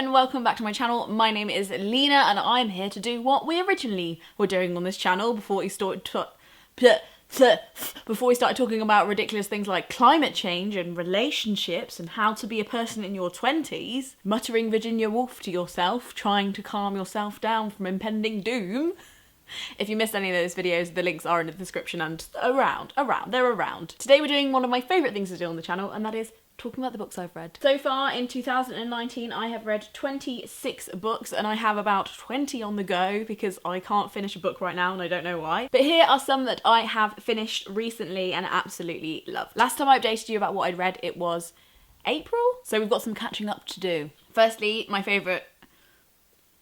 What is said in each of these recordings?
and welcome back to my channel. My name is Lena and I'm here to do what we originally were doing on this channel before we started talking about ridiculous things like climate change and relationships and how to be a person in your 20s, muttering Virginia Woolf to yourself, trying to calm yourself down from impending doom. If you missed any of those videos, the links are in the description and they're around. Today we're doing one of my favourite things to do on the channel, and that is talking about the books I've read. So far in 2019 I have read 26 books and I have about 20 on the go because I can't finish a book right now and I don't know why. But here are some that I have finished recently and absolutely love. Last time I updated you about what I'd read, it was April, so we've got some catching up to do. Firstly, my favourite...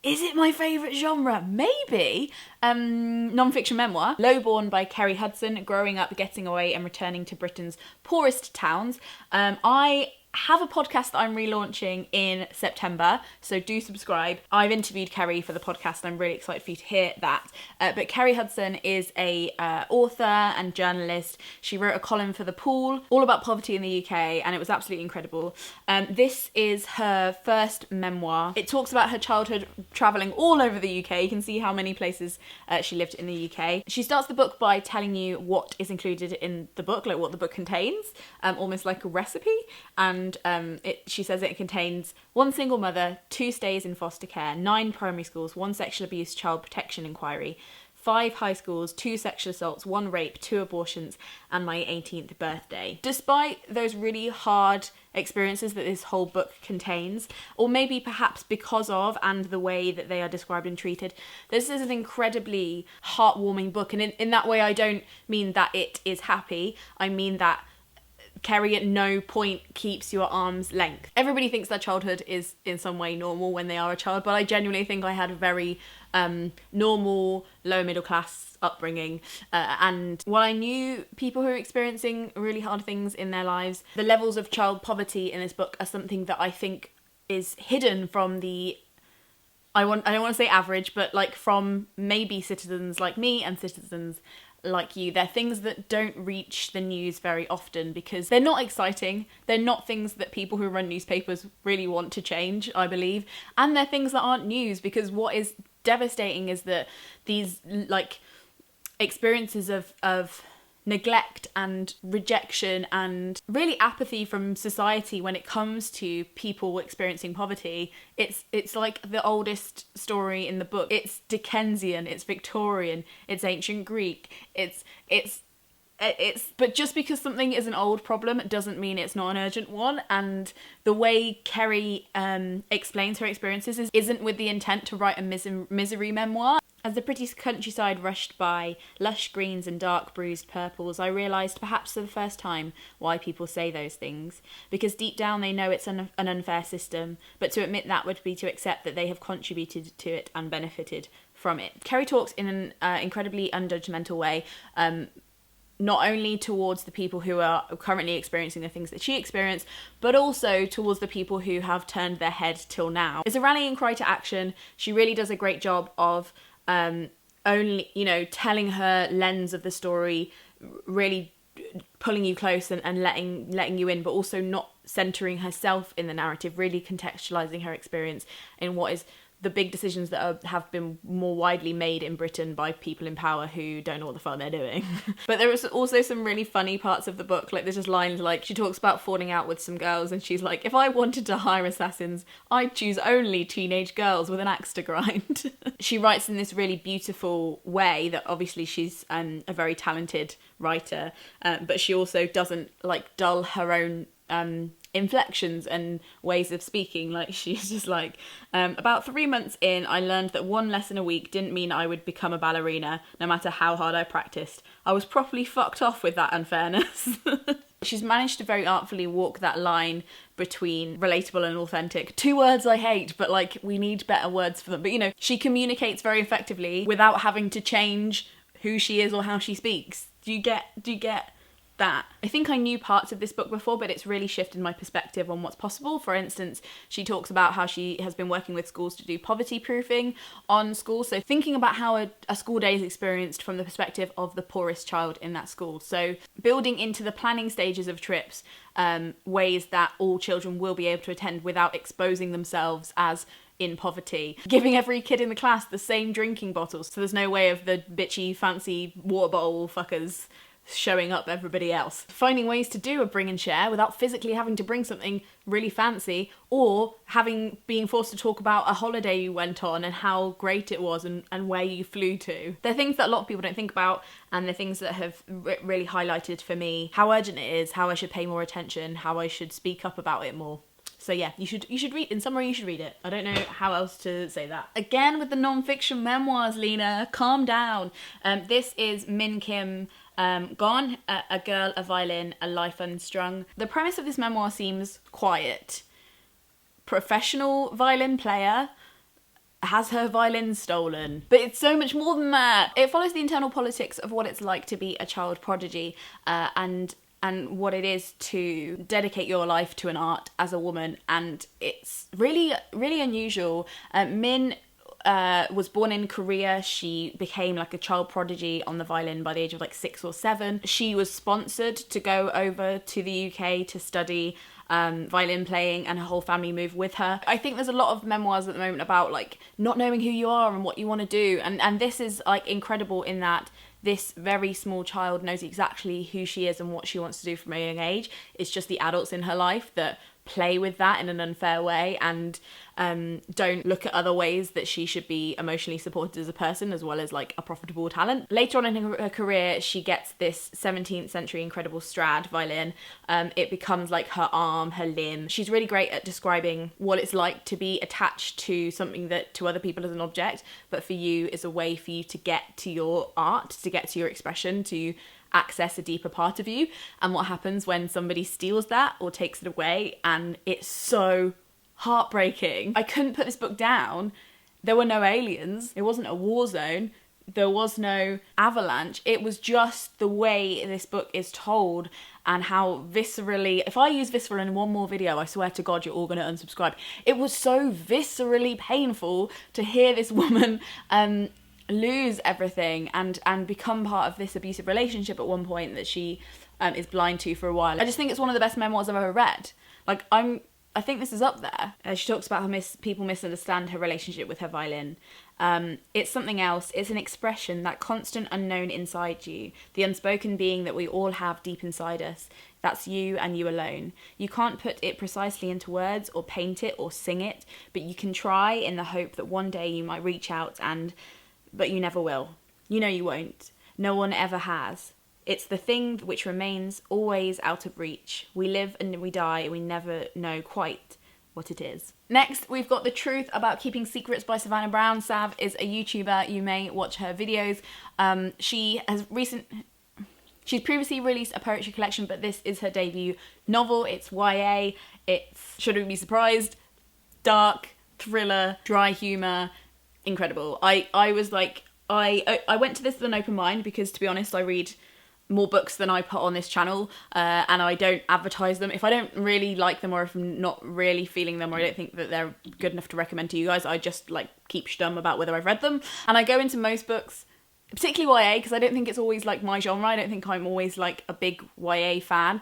Is it my favourite genre? Maybe. Non-fiction memoir. Lowborn by Kerry Hudson, growing up, getting away and returning to Britain's poorest towns. I have a podcast that I'm relaunching in September, so do subscribe. I've interviewed Kerry for the podcast and I'm really excited for you to hear that. But Kerry Hudson is a author and journalist. She wrote a column for The Pool all about poverty in the UK and it was absolutely incredible. This is her first memoir. It talks about her childhood travelling all over the UK. You can see how many places she lived in the UK. She starts the book by telling you what is included in the book, like what the book contains, almost like a recipe. And she says it contains 1 single mother, 2 stays in foster care, 9 primary schools, 1 sexual abuse child protection inquiry, 5 high schools, 2 sexual assaults, 1 rape, 2 abortions, and my 18th birthday. Despite those really hard experiences that this whole book contains, or maybe perhaps because of and the way that they are described and treated, this is an incredibly heartwarming book. And in that way, I don't mean that it is happy, I mean that Kerry at no point keeps you at arm's length. Everybody thinks their childhood is in some way normal when they are a child, but I genuinely think I had a very normal, lower middle class upbringing. And while I knew people who are experiencing really hard things in their lives, the levels of child poverty in this book are something that I think is hidden from the I don't want to say average, but like from maybe citizens like me and citizens like you. They're things that don't reach the news very often because they're not exciting. They're not things that people who run newspapers really want to change, I believe. And they're things that aren't news because what is devastating is that these like experiences of neglect and rejection and really apathy from society when it comes to people experiencing poverty, it's like the oldest story in the book. It's Dickensian, it's Victorian, it's ancient Greek, it's but just because something is an old problem doesn't mean it's not an urgent one. And the way Kerry explains her experiences isn't with the intent to write a misery memoir. As the pretty countryside rushed by, lush greens and dark bruised purples, I realised perhaps for the first time why people say those things. Because deep down they know it's an unfair system, but to admit that would be to accept that they have contributed to it and benefited from it. Kerry talks in an incredibly unjudgmental way, not only towards the people who are currently experiencing the things that she experienced, but also towards the people who have turned their head till now. It's a rallying cry to action. She really does a great job of only, telling her lens of the story, really pulling you close and letting you in, but also not centering herself in the narrative, really contextualizing her experience in what is the big decisions that have been more widely made in Britain by people in power who don't know what the fuck they're doing. But there is also some really funny parts of the book. Like there's just lines like she talks about falling out with some girls and she's like, if I wanted to hire assassins, I'd choose only teenage girls with an axe to grind. She writes in this really beautiful way that obviously she's a very talented writer, but she also doesn't like dull her own inflections and ways of speaking. Like she's just like, about 3 months in, I learned that 1 lesson a week didn't mean I would become a ballerina, no matter how hard I practiced. I was properly fucked off with that unfairness. She's managed to very artfully walk that line between relatable and authentic. 2 words I hate, but like we need better words for them. But she communicates very effectively without having to change who she is or how she speaks. Do you get that. I think I knew parts of this book before, but it's really shifted my perspective on what's possible. For instance, she talks about how she has been working with schools to do poverty proofing on schools. So thinking about how a school day is experienced from the perspective of the poorest child in that school. So building into the planning stages of trips ways that all children will be able to attend without exposing themselves as in poverty. Giving every kid in the class the same drinking bottles, so there's no way of the bitchy fancy water bottle fuckers showing up everybody else. Finding ways to do a bring and share without physically having to bring something really fancy, or being forced to talk about a holiday you went on and how great it was and where you flew to. They're things that a lot of people don't think about, and they're things that have really highlighted for me how urgent it is, how I should pay more attention, how I should speak up about it more. So yeah, you should read, in summary, you should read it. I don't know how else to say that. Again with the non-fiction memoirs, Lena, calm down. This is Min Kim, Gone, A Girl, a Violin, a Life Unstrung. The premise of this memoir seems quiet. Professional violin player has her violin stolen. But it's so much more than that. It follows the internal politics of what it's like to be a child prodigy, and what it is to dedicate your life to an art as a woman. And it's really, really unusual. Min was born in Korea. She became like a child prodigy on the violin by the age of like 6 or 7. She was sponsored to go over to the UK to study violin playing, and her whole family moved with her. I think there's a lot of memoirs at the moment about like not knowing who you are and what you want to do, and this is like incredible in that this very small child knows exactly who she is and what she wants to do from a young age. It's just the adults in her life that play with that in an unfair way and don't look at other ways that she should be emotionally supported as a person, as well as like a profitable talent. Later on in her career, she gets this 17th century incredible Strad violin. It becomes like her arm, her limb. She's really great at describing what it's like to be attached to something that to other people is an object, but for you is a way for you to get to your art, to get to your expression, to access a deeper part of you, and what happens when somebody steals that or takes it away, and it's so heartbreaking. I couldn't put this book down. There were no aliens. It wasn't a war zone. There was no avalanche. It was just the way this book is told and how viscerally, if I use visceral in one more video, I swear to God, you're all going to unsubscribe. It was so viscerally painful to hear this woman lose everything and become part of this abusive relationship at one point that she is blind to for a while. I just think it's one of the best memoirs I've ever read. Like, I think this is up there. She talks about how people misunderstand her relationship with her violin. It's something else. It's an expression, that constant unknown inside you, the unspoken being that we all have deep inside us. That's you and you alone. You can't put it precisely into words or paint it or sing it, but you can try in the hope that one day you might reach out but you never will. You know you won't. No one ever has. It's the thing which remains always out of reach. We live and we die, and we never know quite what it is. Next, we've got The Truth About Keeping Secrets by Savannah Brown. Sav is a YouTuber. You may watch her videos. She's previously released a poetry collection, but this is her debut novel. It's YA. It's, should we be surprised, dark, thriller, dry humour, incredible. I was like, I went to this with an open mind because, to be honest, I read more books than I put on this channel, and I don't advertise them. If I don't really like them, or if I'm not really feeling them, or I don't think that they're good enough to recommend to you guys, I just like keep stum about whether I've read them. And I go into most books, particularly YA, because I don't think it's always like my genre. I don't think I'm always like a big YA fan,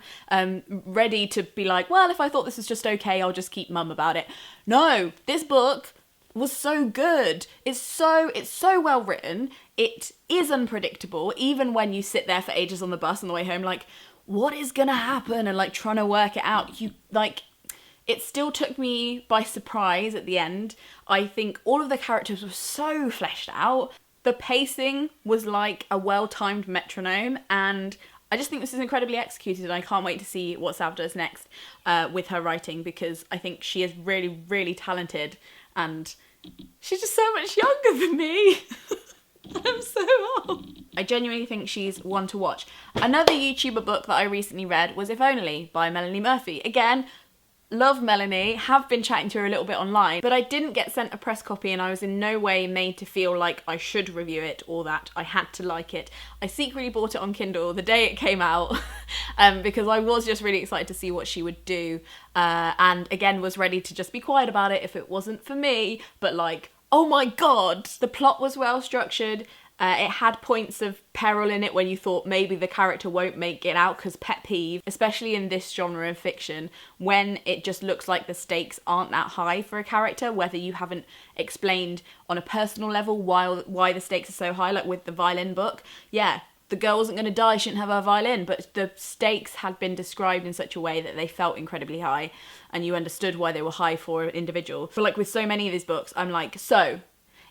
ready to be like, well, if I thought this was just okay, I'll just keep mum about it. No, this book was so good. It's so well written. It is unpredictable, even when you sit there for ages on the bus on the way home, like, what is gonna happen, and like trying to work it out. It still took me by surprise at the end. I think all of the characters were so fleshed out. The pacing was like a well-timed metronome, and I just think this is incredibly executed, and I can't wait to see what Sav does next with her writing, because I think she is really, really talented, and she's just so much younger than me. I'm so old. I genuinely think she's one to watch. Another YouTuber book that I recently read was If Only by Melanie Murphy. Again, Love Melanie, have been chatting to her a little bit online, but I didn't get sent a press copy and I was in no way made to feel like I should review it or that I had to like it. I secretly bought it on Kindle the day it came out because I was just really excited to see what she would do, and again was ready to just be quiet about it if it wasn't for me, but like, oh my god, the plot was well structured. It had points of peril in it when you thought maybe the character won't make it out, because pet peeve, especially in this genre of fiction, when it just looks like the stakes aren't that high for a character, whether you haven't explained on a personal level why the stakes are so high, like with the violin book. Yeah, the girl wasn't going to die, shouldn't have her violin, but the stakes had been described in such a way that they felt incredibly high, and you understood why they were high for an individual. But like with so many of these books, I'm like, so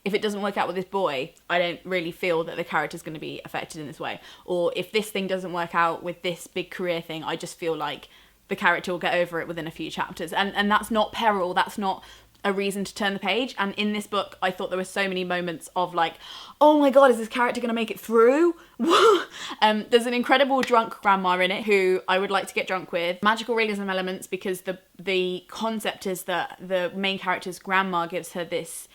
if it doesn't work out with this boy, I don't really feel that the character's going to be affected in this way. Or if this thing doesn't work out with this big career thing, I just feel like the character will get over it within a few chapters. And that's not peril, that's not a reason to turn the page. And in this book, I thought there were so many moments of like, oh my god, is this character going to make it through? There's an incredible drunk grandma in it who I would like to get drunk with. Magical realism elements, because the concept is that the main character's grandma gives her this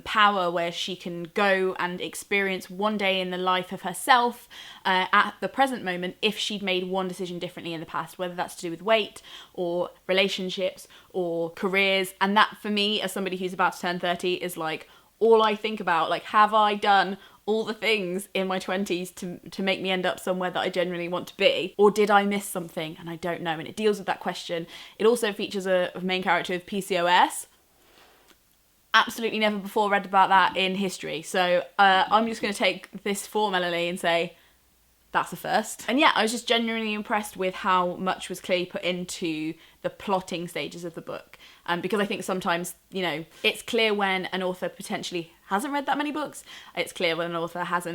power where she can go and experience one day in the life of herself at the present moment if she'd made one decision differently in the past, whether that's to do with weight or relationships or careers. And that, for me, as somebody who's about to turn 30, is like all I think about. Like, have I done all the things in my 20s to make me end up somewhere that I genuinely want to be? Or did I miss something and I don't know? And it deals with that question. It also features a main character with PCOS. Absolutely never before read about that in history. So I'm just going to take this for Melanie and say that's a first. And yeah, I was just genuinely impressed with how much was clearly put into the plotting stages of the book. Because I think sometimes, you know, it's clear when an author potentially hasn't read that many books. It's clear when an author has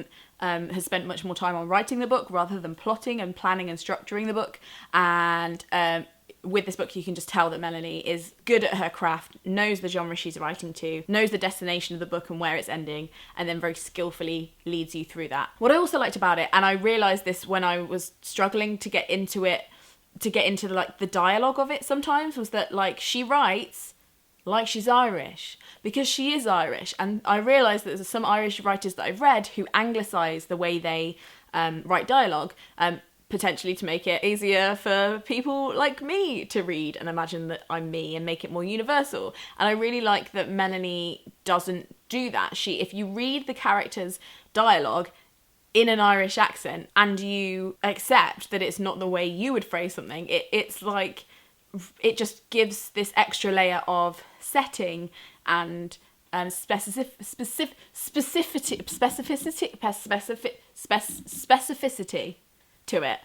spent much more time on writing the book rather than plotting and planning and structuring the book. And with this book, you can just tell that Melanie is good at her craft, knows the genre she's writing to, knows the destination of the book and where it's ending, and then very skillfully leads you through that. What I also liked about it, and I realised this when I was struggling to get into it, the dialogue of it sometimes, was that like she writes like she's Irish, because she is Irish. And I realised that there's some Irish writers that I've read who anglicise the way they write dialogue, potentially to make it easier for people like me to read and imagine that I'm me and make it more universal. And I really like that Melanie doesn't do that. If you read the character's dialogue in an Irish accent and you accept that it's not the way you would phrase something, it's like, it just gives this extra layer of setting and specificity to it.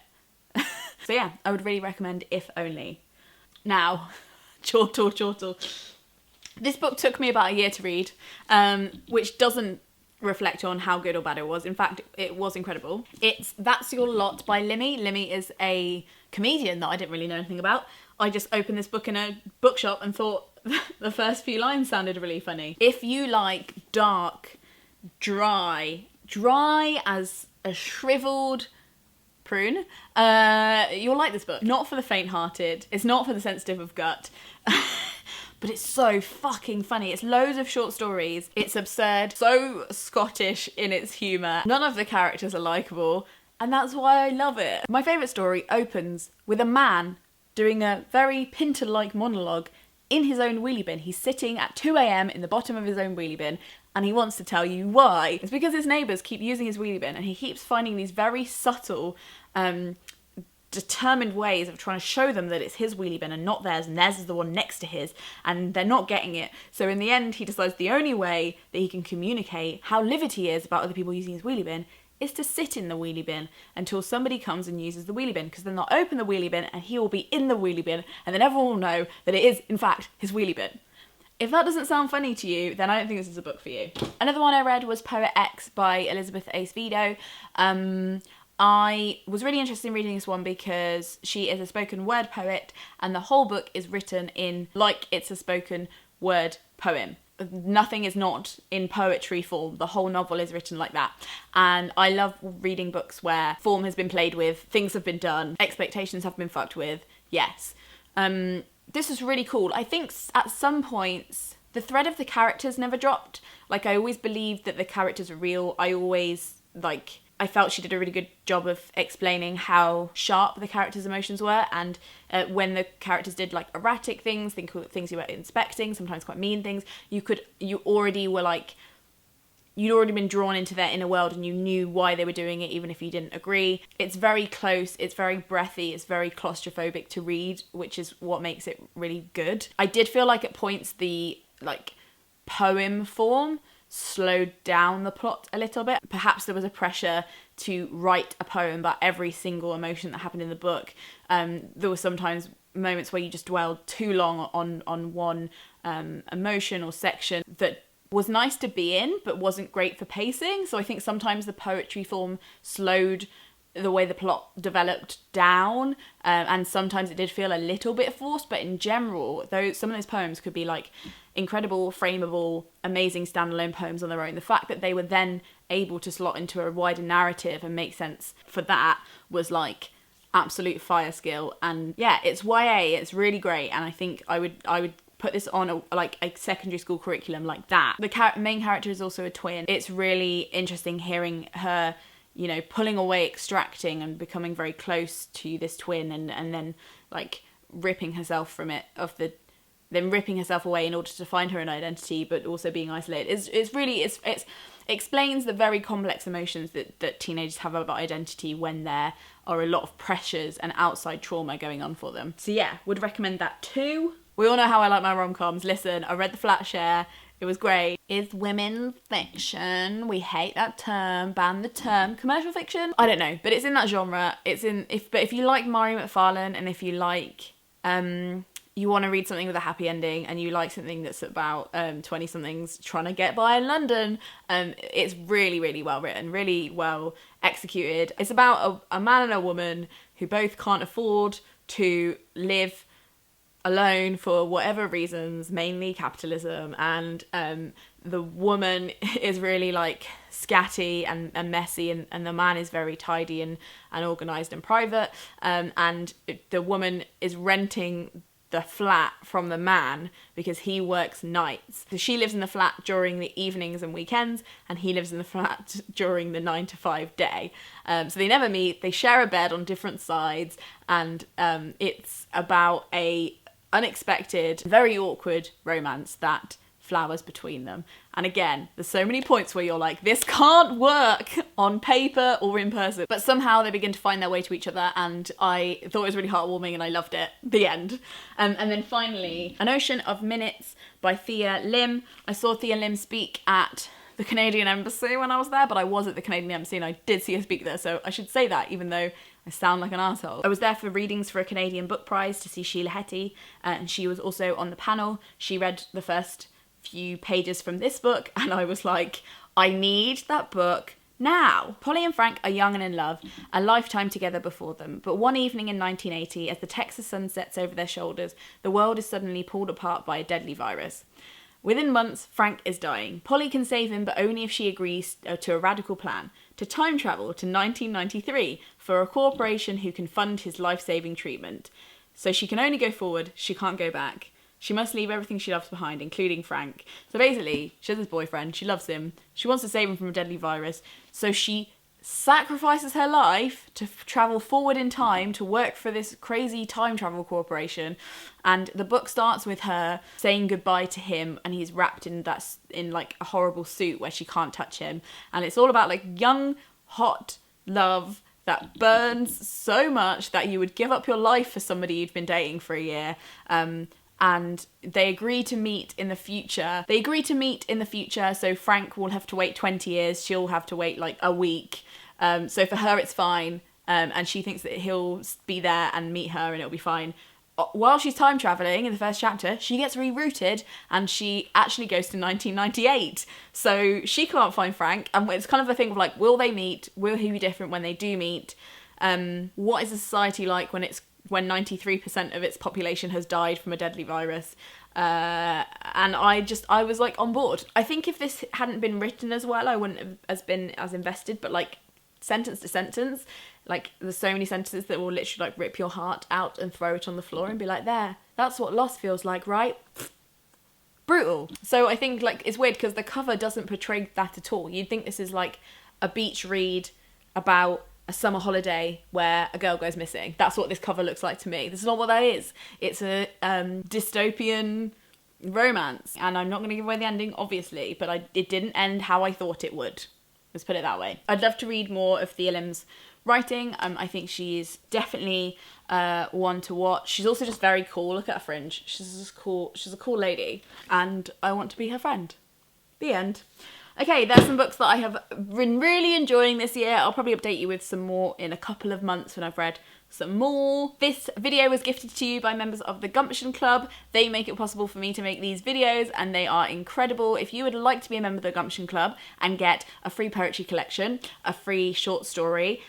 So yeah, I would really recommend If Only. Now, chortle. This book took me about a year to read, which doesn't reflect on how good or bad it was. In fact, it was incredible. It's That's Your Lot by Limmy. Limmy is a comedian that I didn't really know anything about. I just opened this book in a bookshop and thought the first few lines sounded really funny. If you like dark, dry as a shriveled prune, you'll like this book. Not for the faint-hearted. It's not for the sensitive of gut. But it's so fucking funny. It's loads of short stories. It's absurd. So Scottish in its humour. None of the characters are likeable, and that's why I love it. My favourite story opens with a man doing a very Pinter-like monologue in his own wheelie bin. He's sitting at 2 a.m. in the bottom of his own wheelie bin, and he wants to tell you why. It's because his neighbours keep using his wheelie bin, and he keeps finding these very subtle, determined ways of trying to show them that it's his wheelie bin and not theirs, and theirs is the one next to his, and they're not getting it. So in the end, he decides the only way that he can communicate how livid he is about other people using his wheelie bin is to sit in the wheelie bin until somebody comes and uses the wheelie bin, because then they'll open the wheelie bin and he will be in the wheelie bin, and then everyone will know that it is, in fact, his wheelie bin. If that doesn't sound funny to you, then I don't think this is a book for you. Another one I read was Poet X by Elizabeth Acevedo. I was really interested in reading this one because she is a spoken word poet, and the whole book is written in like it's a spoken word poem. Nothing is not in poetry form. The whole novel is written like that. And I love reading books where form has been played with, things have been done, expectations have been fucked with. Yes. this was really cool. I think at some points the thread of the characters never dropped. Like, I always believed that the characters were real. I felt she did a really good job of explaining how sharp the characters' emotions were, and when the characters did like erratic things, things you were inspecting, sometimes quite mean things, you'd already been drawn into their inner world, and you knew why they were doing it, even if you didn't agree. It's very close, it's very breathy, it's very claustrophobic to read, which is what makes it really good. I did feel like at points the like poem form slowed down the plot a little bit. Perhaps there was a pressure to write a poem about every single emotion that happened in the book. There were sometimes moments where you just dwelled too long on one emotion or section that was nice to be in, but wasn't great for pacing. So I think sometimes the poetry form slowed the way the plot developed down, and sometimes it did feel a little bit forced, but in general, some of those poems could be like incredible, frameable, amazing standalone poems on their own. The fact that they were then able to slot into a wider narrative and make sense for that was like absolute fire skill. And yeah, it's YA, it's really great, and I think I would put this on a secondary school curriculum like that. The main character is also a twin. It's really interesting hearing her, you know, pulling away, extracting, and becoming very close to this twin, and then like ripping herself from it, then ripping herself away in order to find her own identity, but also being isolated. It explains the very complex emotions that teenagers have about identity when there are a lot of pressures and outside trauma going on for them. So yeah, would recommend that too. We all know how I like my rom-coms. Listen, I read the Flatshare. It was great. Is women's fiction, we hate that term, ban the term, commercial fiction? I don't know, but it's in that genre. But if you like Mari McFarlane, and if you like, you want to read something with a happy ending, and you like something that's about 20-somethings trying to get by in London, it's really, really well written, really well executed. It's about a man and a woman who both can't afford to live alone for whatever reasons, mainly capitalism, and the woman is really like scatty and messy, and the man is very tidy and organised and private, and the woman is renting the flat from the man because he works nights. So she lives in the flat during the evenings and weekends, and he lives in the flat during the 9-to-5 day. So they never meet, they share a bed on different sides, and it's about a unexpected, very awkward romance that flowers between them. And again, there's so many points where you're like, this can't work on paper or in person, but somehow they begin to find their way to each other, and I thought it was really heartwarming and I loved it. The end. And then finally, An Ocean of Minutes by Thea Lim. I saw Thea Lim speak at the Canadian Embassy when I was there, but I was at the Canadian Embassy and I did see her speak there, so I should say that, even though I sound like an arsehole. I was there for readings for a Canadian book prize to see Sheila Heti, and she was also on the panel. She read the first few pages from this book, and I was like, I need that book now. Polly and Frank are young and in love, a lifetime together before them, but one evening in 1980, as the Texas sun sets over their shoulders, the world is suddenly pulled apart by a deadly virus. Within months, Frank is dying. Polly can save him, but only if she agrees to a radical plan, to time travel to 1993 for a corporation who can fund his life-saving treatment. So she can only go forward, she can't go back. She must leave everything she loves behind, including Frank. So basically, she has this boyfriend, she loves him, she wants to save him from a deadly virus, so she sacrifices her life to travel forward in time to work for this crazy time travel corporation. And the book starts with her saying goodbye to him, and he's wrapped in like a horrible suit where she can't touch him, and it's all about like young hot love that burns so much that you would give up your life for somebody you'd been dating for a year. And they agree to meet in the future. So Frank will have to wait 20 years. She'll have to wait like a week. So for her, it's fine. And she thinks that he'll be there and meet her and it'll be fine. While she's time traveling in the first chapter, she gets rerouted and she actually goes to 1998. So she can't find Frank. And it's kind of a thing of like, will they meet? Will he be different when they do meet? What is the society like when 93% of its population has died from a deadly virus? And I was like on board. I think if this hadn't been written as well, I wouldn't have been as invested, but like sentence to sentence, Like, there's so many sentences that will literally like rip your heart out and throw it on the floor and be like, there, that's what loss feels like, right? Brutal. So I think like it's weird because the cover doesn't portray that at all. You'd think this is like a beach read about a summer holiday where a girl goes missing. That's what this cover looks like to me. This is not what that is. It's a dystopian romance, and I'm not going to give away the ending, obviously, but it didn't end how I thought it would. Let's put it that way. I'd love to read more of Thea Lim's writing. I think she's definitely one to watch. She's also just very cool. Look at her fringe. She's just cool. She's a cool lady, and I want to be her friend. The end. Okay, there's some books that I have been really enjoying this year. I'll probably update you with some more in a couple of months when I've read some more. This video was gifted to you by members of the Gumption Club. They make it possible for me to make these videos, and they are incredible. If you would like to be a member of the Gumption Club and get a free poetry collection, a free short story,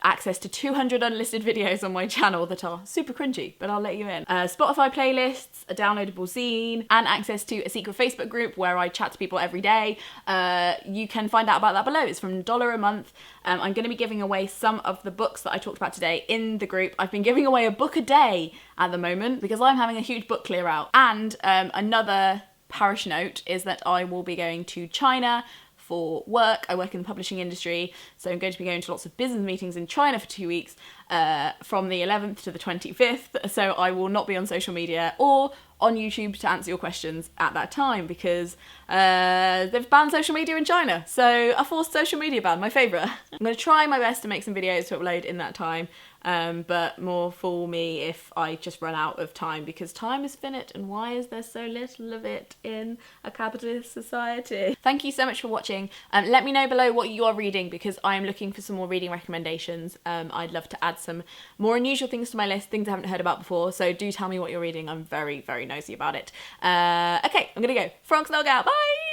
access to 200 unlisted videos on my channel that are super cringy, but I'll let you in. Spotify playlists, a downloadable zine, and access to a secret Facebook group where I chat to people every day. You can find out about that below. It's from $1 a month. I'm going to be giving away some of the books that I talked about today in the group. I've been giving away a book a day at the moment because I'm having a huge book clear out. And another parish note is that I will be going to China for work. I work in the publishing industry, so I'm going to be going to lots of business meetings in China for 2 weeks from the 11th to the 25th, so I will not be on social media or on YouTube to answer your questions at that time because they've banned social media in China, so a forced social media ban, my favourite. I'm going to try my best to make some videos to upload in that time, but more for me if I just run out of time, because time is finite, and why is there so little of it in a capitalist society? Thank you so much for watching. Let me know below what you are reading, because I am looking for some more reading recommendations. I'd love to add some more unusual things to my list, things I haven't heard about before, so do tell me what you're reading. I'm very, very nosy about it. Okay, I'm gonna go. Frog Snog out, bye!